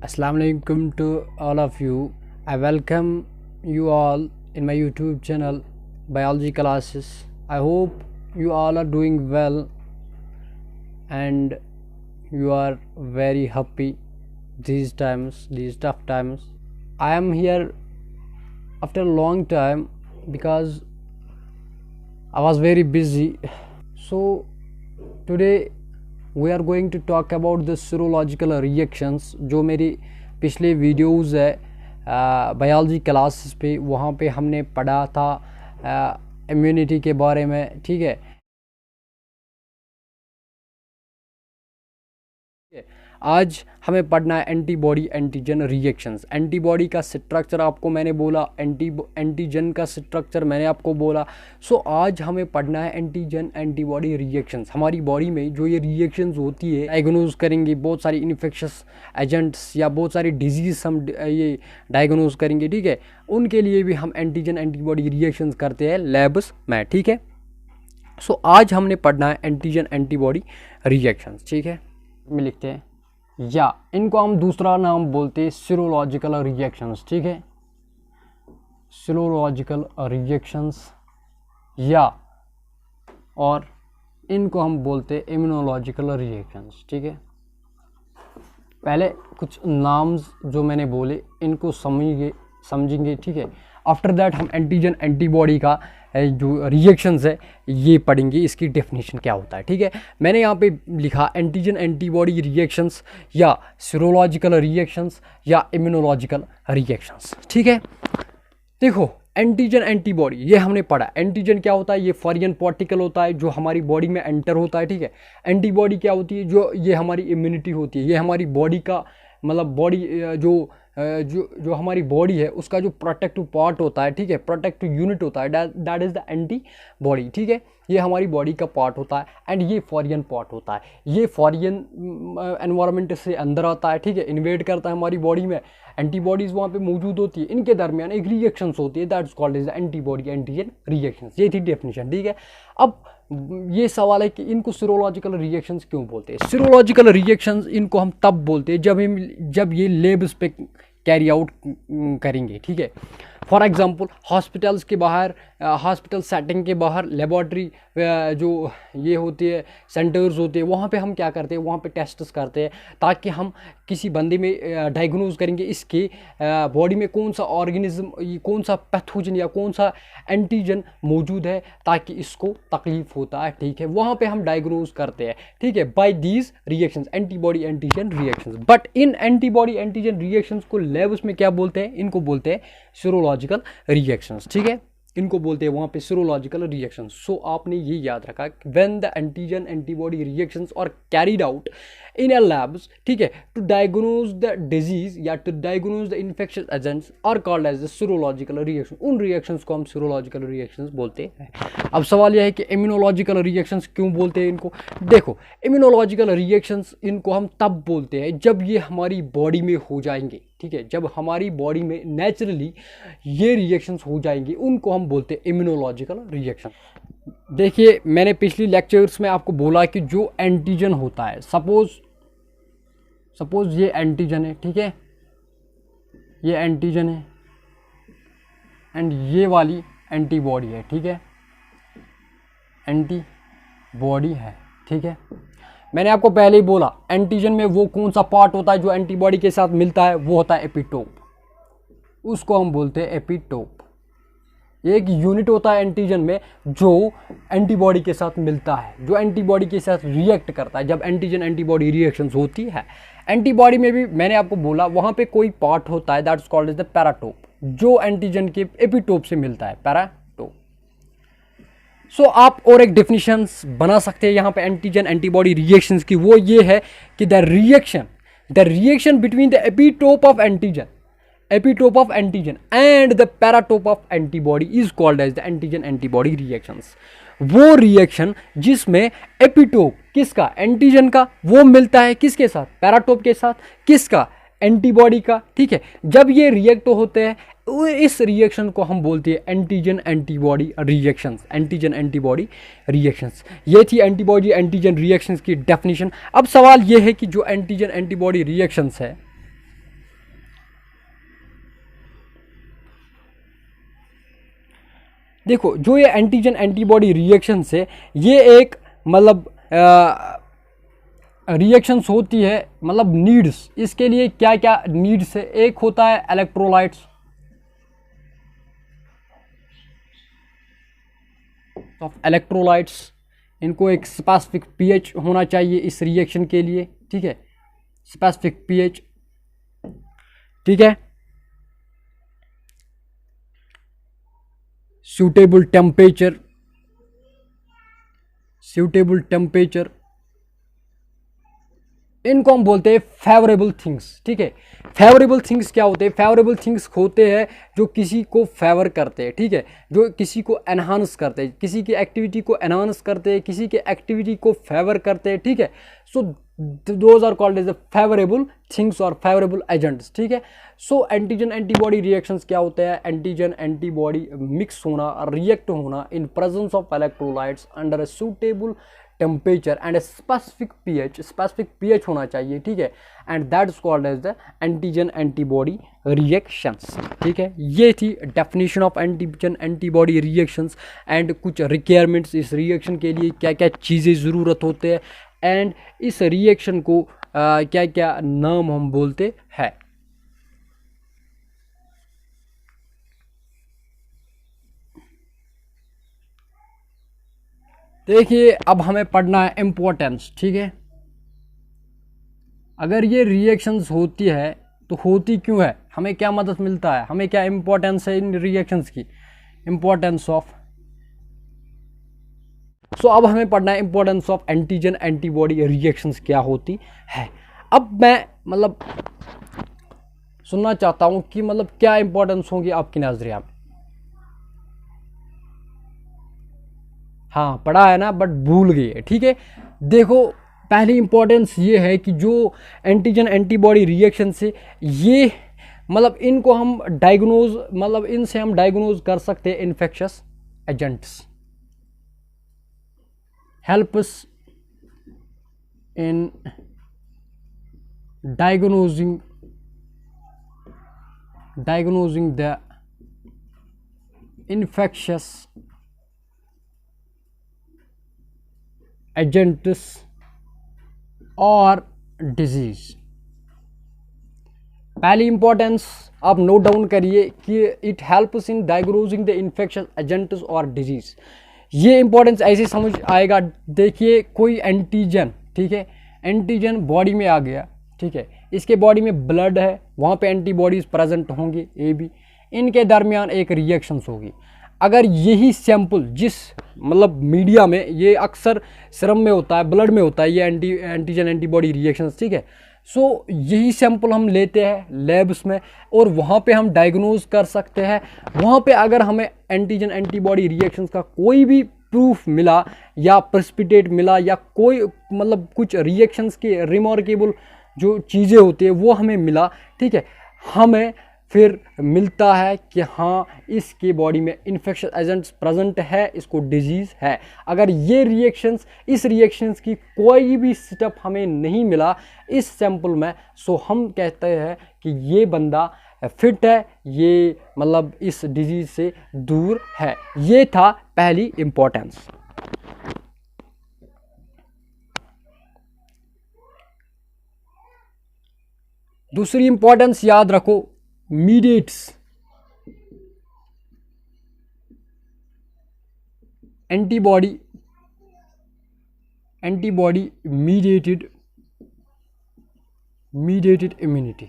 Assalamu alaikum to all of you. I welcome you all in my YouTube channel Biology Classes. I hope you all are doing well and you are very happy these times, these tough times. I am here after a long time because I was very busy. So today we are going to talk about the serological reactions. जो मेरी पिछले videos है biology classes पे, वहाँ पे हमने पढ़ा था इम्यूनिटी के बारे में, ठीक है। आज हमें पढ़ना है एंटीबॉडी एंटीजन रिएक्शंस। एंटीबॉडी का स्ट्रक्चर आपको मैंने बोला, एंटीजन का स्ट्रक्चर मैंने आपको बोला। सो आज हमें पढ़ना है एंटीजन एंटीबॉडी रिएक्शंस। हमारी बॉडी में जो ये रिएक्शंस होती है, डायग्नोज करेंगे बहुत सारी इन्फेक्शस एजेंट्स या बहुत सारी डिजीज़ हम ये डायग्नोज करेंगे, ठीक है। उनके लिए भी हम एंटीजन एंटीबॉडी रिएक्शंस करते हैं लैब्स में, ठीक है। सो आज हमने पढ़ना है एंटीजन एंटीबॉडी रिएक्शंस, ठीक है। में लिखते हैं या इनको हम दूसरा नाम बोलते हैं सीरोलॉजिकल रिएक्शंस, ठीक है। सीरोलॉजिकल रिएक्शंस या और इनको हम बोलते हैं इम्यूनोलॉजिकल रिएक्शंस, ठीक है। पहले कुछ नाम्स जो मैंने बोले इनको समझेंगे, ठीक है। आफ्टर दैट हम एंटीजन एंटीबॉडी का जो रिएक्शंस है ये पढ़ेंगे, इसकी डेफिनेशन क्या होता है, ठीक है। मैंने यहाँ पे लिखा एंटीजन एंटीबॉडी रिएक्शंस या सीरोलॉजिकल रिएक्शंस या इम्यूनोलॉजिकल रिएक्शंस, ठीक है। देखो एंटीजन एंटीबॉडी ये हमने पढ़ा। एंटीजन क्या होता है? ये फॉरेन पार्टिकल होता है जो हमारी बॉडी में एंटर होता है, ठीक है। एंटीबॉडी क्या होती है? जो ये हमारी इम्यूनिटी होती है, ये हमारी बॉडी का मतलब बॉडी जो हमारी बॉडी है उसका जो प्रोटेक्टिव पार्ट होता है, ठीक है, प्रोटेक्टिव यूनिट होता है, दैट इज़ द एंटीबॉडी, ठीक है। ये हमारी बॉडी का पार्ट होता है एंड ये फॉरेन पार्ट होता है। ये फॉरेन एनवायरनमेंट से अंदर आता है, ठीक है, इन्वेड करता है हमारी बॉडी में। एंटीबॉडीज़ वहाँ पे मौजूद होती है, इनके दरमियान एक रिएक्शंस होती है, that's called is the antibody antigen reactions. ये थी डेफिनेशन, ठीक है। अब ये सवाल है कि इनको सीरोलॉजिकल रिएक्शंस क्यों बोलते हैं? सीरोलॉजिकल रिएक्शंस इनको हम तब बोलते हैं जब ये लेब्स पे कैरी आउट करेंगे, ठीक है। फॉर एग्जांपल हॉस्पिटल्स के बाहर, हॉस्पिटल सेटिंग के बाहर लेबॉर्ट्री जो ये होती है सेंटर्स होते हैं, वहाँ पे हम क्या करते हैं, वहाँ पे टेस्ट्स करते हैं ताकि हम किसी बंदे में डायग्नोज करेंगे इसके बॉडी में कौन सा ऑर्गेनिज्म, कौन सा पैथोजन या कौन सा एंटीजन मौजूद है ताकि इसको तकलीफ होता है, ठीक है। वहाँ पे हम डायग्नोज करते हैं, ठीक है, by these reactions, antibody antigen reactions. But इन एंटीबॉडी एंटीजन रिएक्शंस को लैब्स में क्या बोलते हैं? इनको बोलते हैं सीरोलॉजिकल रिएक्शंस, ठीक है। इनको बोलते हैं वहाँ पे सीरोलॉजिकल रिएक्शंस। सो आपने ये याद रखा when the antigen antibody reactions are carried out in a labs, ठीक है, टू डायग्नोज द डिजीज या to diagnose the infectious agents are called as the serological reaction. उन रिएक्शंस को हम सीरोलॉजिकल रिएक्शंस बोलते हैं। अब सवाल यह है कि इम्यूनोलॉजिकल रिएक्शंस क्यों बोलते हैं इनको? देखो इम्यूनोलॉजिकल रिएक्शंस इनको हम तब बोलते हैं जब ये हमारी बॉडी में हो जाएंगे, ठीक है। जब हमारी बॉडी में नेचुरली ये रिएक्शंस हो जाएंगे उनको हम बोलते हैं इम्यूनोलॉजिकल रिएक्शन। देखिए मैंने पिछली लेक्चर्स में आपको बोला कि जो एंटीजन होता है, सपोज ये एंटीजन है, ठीक है, ये एंटीजन है एंड ये वाली एंटीबॉडी है, ठीक है, एंटीबॉडी है, ठीक है। मैंने आपको पहले ही बोला एंटीजन में वो कौन सा पार्ट होता है जो एंटीबॉडी के साथ मिलता है, वो होता है एपिटोप, उसको हम बोलते हैं एपिटोप। एक यूनिट होता है एंटीजन में जो एंटीबॉडी के साथ मिलता है, जो एंटीबॉडी के साथ रिएक्ट करता है जब एंटीजन एंटीबॉडी रिएक्शंस होती है। एंटीबॉडी में भी मैंने आपको बोला वहाँ पे कोई पार्ट होता है that's called is the paratope, जो एंटीजन के एपिटोप से मिलता है, पैराटोप। सो आप और एक डेफिनेशंस बना सकते हैं यहाँ पे एंटीजन एंटीबॉडी रिएक्शंस की, वो ये है कि the reaction between the epitope of antigen and the paratope of antibody is called as the antigen antibody reactions. वो रिएक्शन जिसमें एपिटोप किसका, एंटीजन का, वो मिलता है किसके साथ, पैराटोप के साथ, किसका, एंटीबॉडी का, ठीक है। जब ये रिएक्ट होते हैं इस रिएक्शन को हम बोलते हैं antigen antibody reactions, antigen antibody reactions. ये थी एंटीबॉडी एंटीजन रिएक्शंस की डेफिनेशन। अब सवाल ये है कि जो एंटीजन एंटीबॉडी रिएक्शंस है देखो जो ये एंटीजन एंटीबॉडी रिएक्शंस है, ये एक मतलब रिएक्शंस होती है, मतलब नीड्स, इसके लिए क्या क्या नीड्स है। एक होता है इलेक्ट्रोलाइट्स ऑफ इलेक्ट्रोलाइट्स, इनको एक स्पेसिफिक पीएच होना चाहिए इस रिएक्शन के लिए, ठीक है, स्पेसिफिक पीएच, ठीक है, सूटेबल टेम्परेचर, सूटेबल टेम्परेचर, इनको हम बोलते हैं फेवरेबल थिंग्स, ठीक है। फेवरेबल थिंग्स क्या होते हैं? फेवरेबल थिंग्स होते हैं जो किसी को फेवर करते हैं, ठीक है, जो किसी को एनहांस करते हैं, किसी की एक्टिविटी को एनहांस करते हैं, किसी की एक्टिविटी को फेवर करते हैं, ठीक है। So those are called as the favourable things और फेवरेबल एजेंट्स, ठीक है। सो एंटीजन एंटीबॉडी रिएक्शंस क्या होते हैं? एंटीजन एंटीबॉडी मिक्स होना, रिएक्ट होना in presence of electrolytes under a suitable temperature and specific pH होना चाहिए, ठीक है, and that is called as the antigen antibody reactions, ठीक है। ये थी definition of antigen antibody reactions and कुछ रिक्वायरमेंट्स इस रिएक्शन के लिए, क्या क्या चीज़ें ज़रूरत होते हैं, एंड इस रिएक्शन को क्या क्या नाम हम बोलते हैं। देखिए अब हमें पढ़ना है इम्पोर्टेंस, ठीक है। अगर ये रिएक्शंस होती है तो होती क्यों है, हमें क्या मदद मिलता है, हमें क्या इम्पोर्टेंस है इन रिएक्शंस की, इम्पोर्टेंस ऑफ। सो अब हमें पढ़ना है importance of antigen antibody reactions क्या होती है। अब मैं मतलब सुनना चाहता हूँ कि मतलब क्या इम्पोर्टेंस होगी आपकी नजरिया में। हाँ पढ़ा है ना, बट भूल गई है, ठीक है। देखो पहली इंपॉर्टेंस ये है कि जो एंटीजन एंटीबॉडी रिएक्शन से ये मतलब इनको हम डायग्नोज, मतलब इनसे हम डायग्नोज कर सकते हैं infectious agents, helps in diagnosing the infectious agents और डिजीज। पहली इंपॉर्टेंस आप नोट डाउन करिए कि it helps in diagnosing the infection agents और डिजीज। ये इंपॉर्टेंस ऐसे समझ आएगा, देखिए कोई एंटीजन, ठीक है, एंटीजन बॉडी में आ गया, ठीक है, इसके बॉडी में ब्लड है, वहाँ पे एंटीबॉडीज प्रेजेंट होंगी ए बी, इनके दरमियान एक रिएक्शंस होगी। अगर यही सैंपल जिस मतलब मीडिया में, ये अक्सर सीरम में होता है, ब्लड में होता है, ये एंटीजन एंटीबॉडी रिएक्शंस, ठीक है। सो यही सैंपल हम लेते हैं लैब्स में और वहाँ पे हम डायग्नोज कर सकते हैं। वहाँ पे अगर हमें एंटीजन एंटीबॉडी रिएक्शंस का कोई भी प्रूफ मिला या प्रेसिपिटेट मिला या कोई मतलब कुछ रिएक्शंस के रिमार्केबल जो चीज़ें होती है वो हमें मिला, ठीक है, हमें फिर मिलता है कि हाँ इसके बॉडी में इन्फेक्शन एजेंट्स प्रेजेंट है, इसको डिजीज़ है। अगर ये रिएक्शंस, इस रिएक्शंस की कोई भी स्टेप हमें नहीं मिला इस सैंपल में, सो हम कहते हैं कि ये बंदा फिट है, ये मतलब इस डिजीज़ से दूर है। ये था पहली इंपॉर्टेंस। दूसरी इंपॉर्टेंस याद रखो, मीडिएट्स, एंटीबॉडी मीडिएटेड इम्यूनिटी।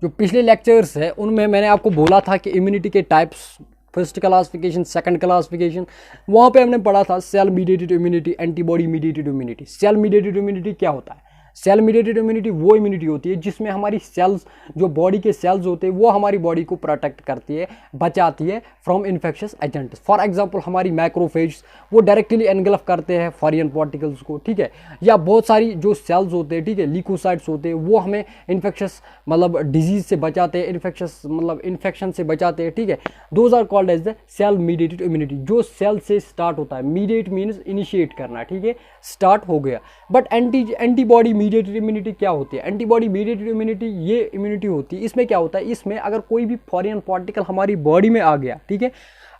जो पिछले लेक्चर्स है उनमें मैंने आपको बोला था कि इम्यूनिटी के types, first classification, second classification, वहाँ पे हमने पढ़ा था cell mediated immunity, antibody mediated immunity. Cell mediated immunity क्या होता है? सेल मीडिएटेड इम्यूनिटी वो इम्यूनिटी होती है जिसमें हमारी सेल्स, जो बॉडी के सेल्स होते हैं वो हमारी बॉडी को प्रोटेक्ट करती है, बचाती है from infectious agents. For example हमारी मैक्रोफेज वो डायरेक्टली एनगल्फ करते हैं फॉरेन पार्टिकल्स को, ठीक है, या बहुत सारी जो सेल्स होते हैं, ठीक है, ल्यूकोसाइट्स होते हैं, वो हमें इन्फेक्शियस मतलब डिजीज से बचाते हैं, इन्फेक्शियस मतलब इन्फेक्शन से बचाते हैं, ठीक है। Those are called as the cell mediated immunity, जो सेल से स्टार्ट होता है। मीडिएट मीन्स इनिशिएट करना, ठीक है, स्टार्ट हो गया। बट एंटीबॉडी मीडिएटेड इम्यूनिटी क्या होती है? एंटीबॉडी मीडिएटेड इम्यूनिटी ये इम्यूनिटी होती है, इसमें क्या होता है, इसमें अगर कोई भी फॉरेन पार्टिकल हमारी बॉडी में आ गया, ठीक है,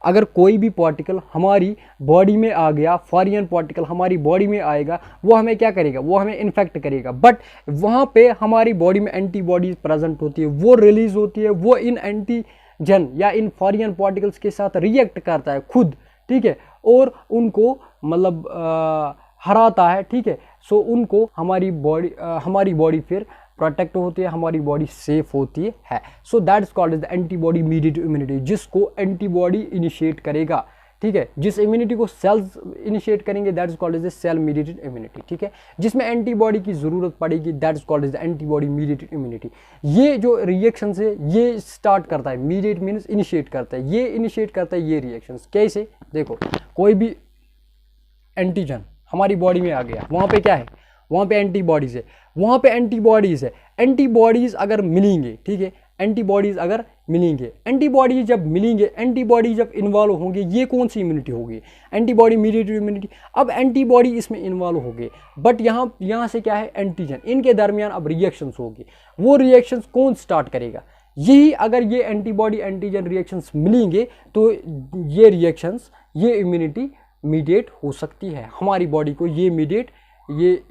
अगर कोई भी पार्टिकल हमारी बॉडी में आ गया, फॉरेन पार्टिकल हमारी बॉडी में आएगा, वो हमें क्या करेगा, वो हमें इन्फेक्ट करेगा, बट वहाँ पे हमारी बॉडी में एंटीबॉडीज प्रेजेंट होती है, वो रिलीज होती है, वो इन एंटीजन या इन फॉरेन पार्टिकल्स के साथ रिएक्ट करता है खुद, ठीक है, और उनको मतलब हराता है, ठीक है। सो उनको हमारी बॉडी फिर प्रोटेक्ट होती है, हमारी बॉडी सेफ होती है। So that is called as the antibody mediated immunity, जिसको एंटीबॉडी इनिशिएट करेगा, ठीक है, जिस इम्यूनिटी को सेल्स इनिशिएट करेंगे that is called as the cell mediated immunity, ठीक है, जिसमें एंटीबॉडी की जरूरत पड़ेगी that is called as the antibody mediated immunity. ये जो रिएक्शन है ये स्टार्ट करता है, मीडिएट मीन्स इनिशिएट करता है, ये इनिशिएट करता है ये रिएक्शंस। कैसे? देखो, कोई भी एंटीजन हमारी बॉडी में आ गया, वहाँ पे क्या है, वहाँ पे एंटीबॉडीज है, वहाँ पे एंटीबॉडीज है, एंटीबॉडीज अगर मिलेंगे, ठीक है, एंटीबॉडीज अगर मिलेंगे, एंटीबॉडीज जब मिलेंगे, एंटीबॉडी जब इन्वॉल्व होंगे, ये कौन सी इम्यूनिटी होगी, एंटीबॉडी मीडिएटेड इम्यूनिटी। अब एंटीबॉडी इसमें इन्वॉल्व हो गए, बट यहाँ से क्या है, एंटीजन, इनके दरमियान अब रिएक्शंस होगी, वो रिएक्शंस कौन स्टार्ट करेगा, यही अगर ये एंटीबॉडी एंटीजन रिएक्शंस मिलेंगे तो ये रिएक्शंस, ये इम्यूनिटी मीडिएट हो सकती है, हमारी बॉडी को ये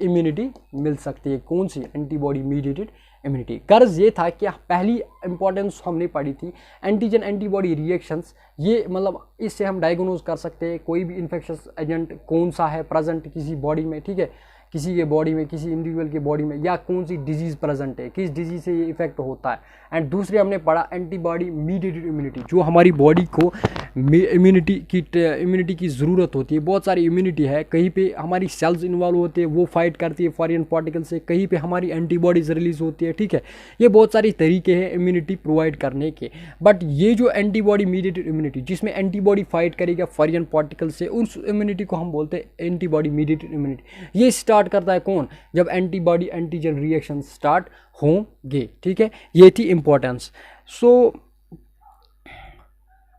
इम्यूनिटी मिल सकती है। कौन सी? Antibody mediated immunity. गर्ज ये था कि पहली इंपॉर्टेंस हमने पढ़ी थी एंटीजन एंटीबॉडी रिएक्शंस, ये मतलब इससे हम डायग्नोज कर सकते हैं कोई भी इन्फेक्शस एजेंट कौन सा है प्रेजेंट किसी बॉडी में, ठीक है, किसी के बॉडी में, किसी इंडिविजुअल के बॉडी में, या कौन सी डिजीज़ प्रेजेंट है, किस डिजीज़ से ये इफेक्ट होता है। एंड दूसरे हमने पढ़ा एंटीबॉडी मीडिएटेड इम्यूनिटी, जो हमारी बॉडी को इम्यूनिटी की ज़रूरत होती है। बहुत सारी इम्यूनिटी है, कहीं पे हमारी सेल्स इन्वॉल्व होते हैं, वो फाइट करती है फॉरेन पार्टिकल से, कहीं पे हमारी एंटीबॉडीज रिलीज होती है, ठीक है, ये बहुत सारी तरीके हैं इम्यूनिटी प्रोवाइड करने के। बट ये जो एंटीबॉडी मीडिएटेड इम्यूनिटी, जिसमें एंटीबॉडी फाइट करेगा फॉरेन पार्टिकल से, उस इम्यूनिटी को हम बोलते हैं एंटीबॉडी मीडिएटेड इम्यूनिटी। ये स्टार्ट करता है कौन? जब एंटीबॉडी एंटीजन रिएक्शन स्टार्ट होंगे, ठीक है, ये थी इंपॉर्टेंस। सो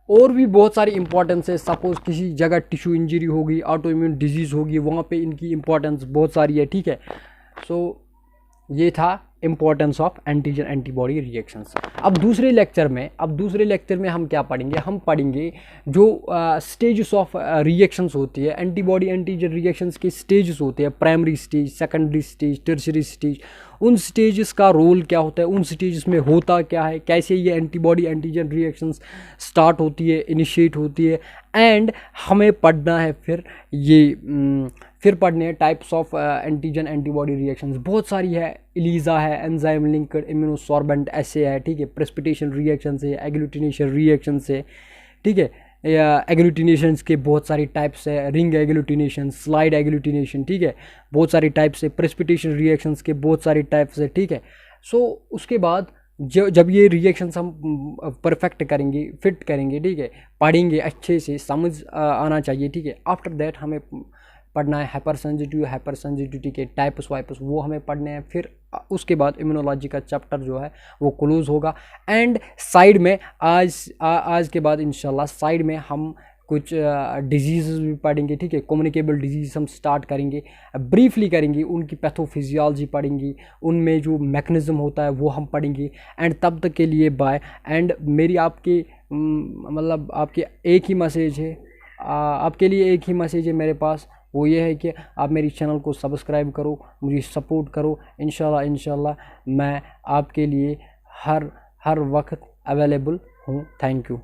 और भी बहुत सारी इंपॉर्टेंस है, सपोज किसी जगह टिश्यू इंजरी होगी, ऑटो इम्यून डिजीज़ होगी, वहाँ पे इनकी इंपॉर्टेंस बहुत सारी है, ठीक है। सो ये था importance of antigen antibody reactions. अब दूसरे लेक्चर में हम क्या पढ़ेंगे? हम पढ़ेंगे जो स्टेजेस ऑफ रिएक्शंस होती है, एंटीबॉडी एंटीजन रिएक्शंस के स्टेजेस होते हैं, primary stage, secondary stage, tertiary stage, उन स्टेजेस का रोल क्या होता है, उन स्टेजेस में होता क्या है, कैसे ये एंटीबॉडी एंटीजन रिएक्शंस स्टार्ट होती है, इनिशिएट होती है। एंड हमें पढ़ना है फिर पढ़ने हैं types of antigen antibody reactions, बहुत सारी है, इलीजा है, एंजाइम लिंक्ड इम्यूनोसॉर्बेंट ऐसे है, ठीक है, प्रेसिपिटेशन रिएक्शन से, एग्लूटिनेशन रिएक्शन से, ठीक है, एग्लूटिनेशंस के बहुत सारी टाइप्स है, रिंग एग्लूटिनेशन, स्लाइड एग्लूटिनेशन, ठीक है, बहुत सारी टाइप्स है, प्रेसिपिटेशन रिएक्शंस के बहुत सारी टाइप्स है, ठीक है। सो उसके बाद जब ये रिएक्शंस हम परफेक्ट करेंगे, फिट करेंगे, ठीक है, पढ़ेंगे अच्छे से, समझ आना चाहिए, ठीक है। आफ्टर दैट हमें पढ़ना है हाइपर सेंसिटिविटी के टाइप्स वाइप्स, वो हमें पढ़ने हैं। फिर उसके बाद इम्यूनोलॉजी का चैप्टर जो है वो क्लोज होगा। एंड साइड में आज के बाद इंशाल्लाह साइड में हम कुछ डिजीज़ भी पढ़ेंगे, ठीक है, कम्युनिकेबल डिजीज़ हम स्टार्ट करेंगे, ब्रीफली करेंगे, उनकी पैथोफिजियोलॉजी पढ़ेंगे, उनमें जो मैकेनिज्म होता है वो हम पढ़ेंगे। एंड तब तक के लिए बाय। एंड मेरी आपके मतलब आपके एक ही मैसेज है, आपके लिए एक ही मैसेज है मेरे पास, वो ये है कि आप मेरी चैनल को सब्सक्राइब करो, मुझे सपोर्ट करो। इंशाल्लाह मैं आपके लिए हर वक्त अवेलेबल हूँ। Thank you.